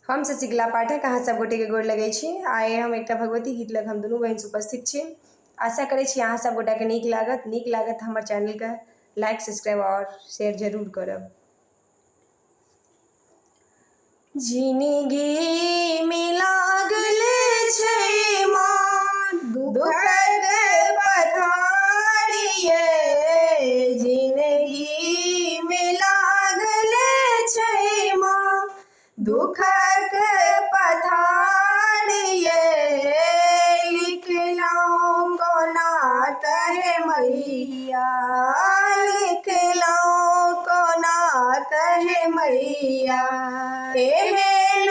हम शशिकला पाठक अहाँ सब गोटे के गोर लगै छी। आइ हम एकटा भगवती गीत लग हम दुनू बहन उपस्थित छी। आशा करै छी अहाँ सब गोटा के नीक लागत हमर चैनल के लाइक सब्सक्राइब और शेयर जरूर करब। जिंदगी में लागल छै माँ दुखक पथारिये, जिंदगी में लागल छै माँ दुखक पथारिये, लिखलहुँ कोना कहे मैया, लिखलहुँ कोना कहे मैया, एहन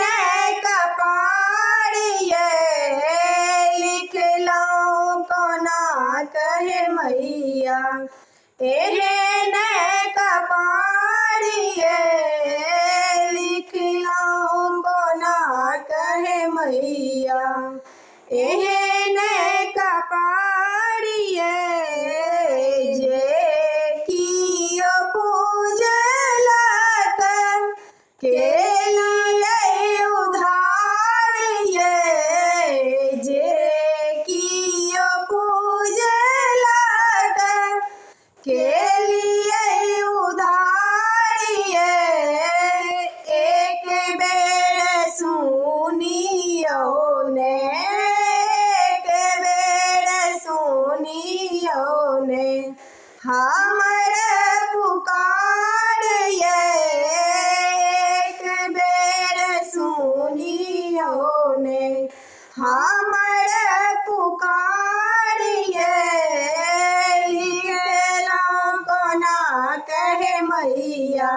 कपाड़िये, लिखलहुँ कोना कहे मैया, एहन कपाड़िये, लिखलहुँ कोना कहे मैया, एहन कपाड़िये, जे कियो पूजलक केलियै उधार ये, जे कियो पूजलक केलियै उधार ये, एक बेर सुनियो ने, एक बेर सुनियो ने हमर पुकार ये, एक बेर सुनियो ने हमर पुकार ये, लिखलहुँ कोना कहे मैया,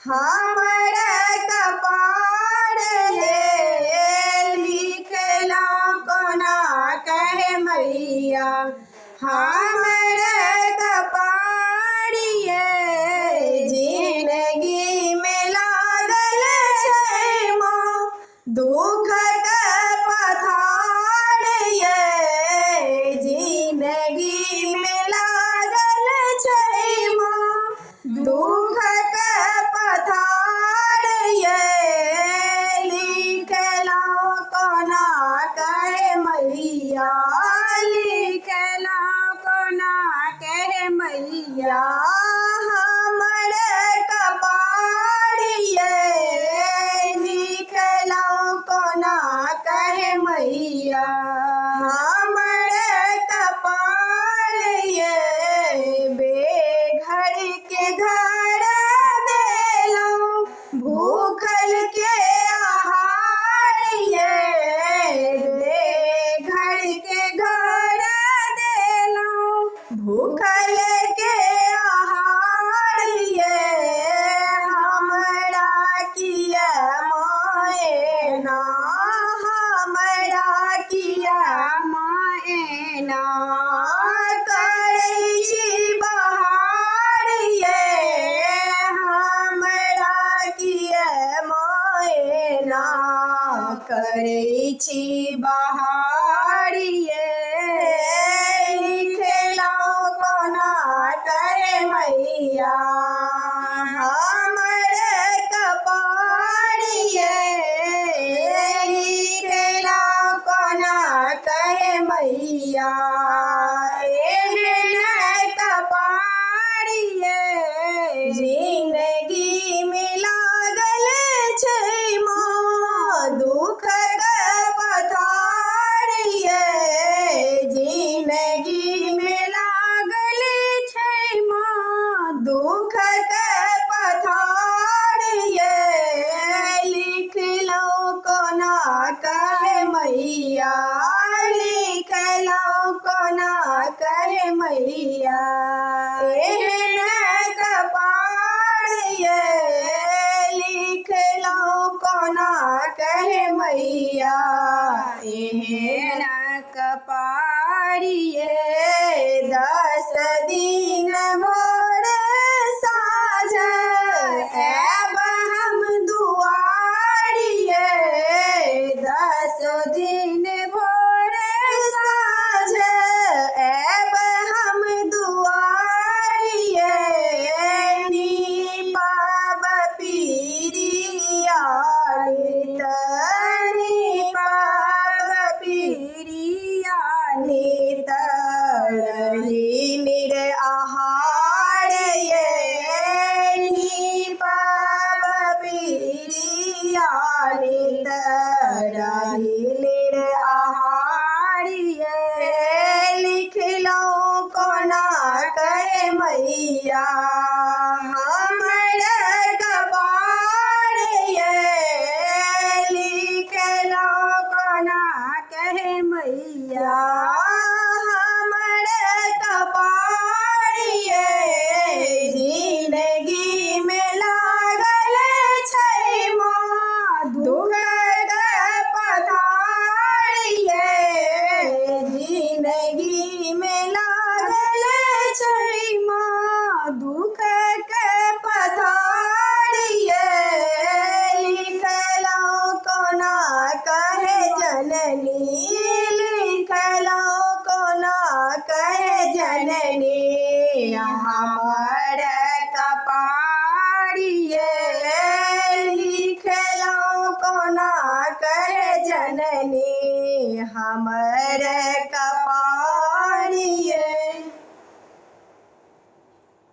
हमर कपार ये, लिखलहुँ कोना कहे मैया, हमर कपार ये, जिंदगी में लागल छै माँ दुखक पथार ये, जिंदगी में लागल छै माँ दुखक पथार ये, लिखलहुँ कोना कहे मैया, लिखलहुँ कोना कहे मैया, हमर कपार ये, लिखलहुँ कोना कहे मैया, हमर कपार ये, बेघर के घर देलहुँ भूखल के आहार ये, बेघर के घर देलहुँ भूखल के आहार ये, हमरा किया मायना, हमरा किया मायना करै छी बहार ये, हमरा किया मायना करै छी बहार ये, लिखलहुँ कोना कहे मैया, हमर कपार ये, लिखलहुँ कोना कहे मैया, एहन कपार ये, जिंदगी में लागल छै माँ दुखक पथार ये, जिंदगी में लागल छै माँ दुखक पथार ये, लिखलहुँ कोना कहे मैया, लिखलहुँ कोना कहे मैया, एहन कपार ये, लिखलहुँ कोना कहे मैया, एहन कपार ये, 10 दिन भोर साँझ आएब हम दुआर ये, 10 दिन भोर साँझ आएब हम दुआर ये, नीपाब पीरिया लालित रहिले रे आहारिये लिखलो कोना कहे मैया हमर कपाड़िये लिखलो कोना कहे मैया हमर कपाड़िये जिंदगी में लागल छै माँ दुख पधारिये जिंदगी में लागल छै माँ दुख के पधारिये लिखलो कोना कहे जननी लिखलो कोना कहे जननी हमर कपाड़िये लिखलो कोना कहे जननी हमर कपाड़िये।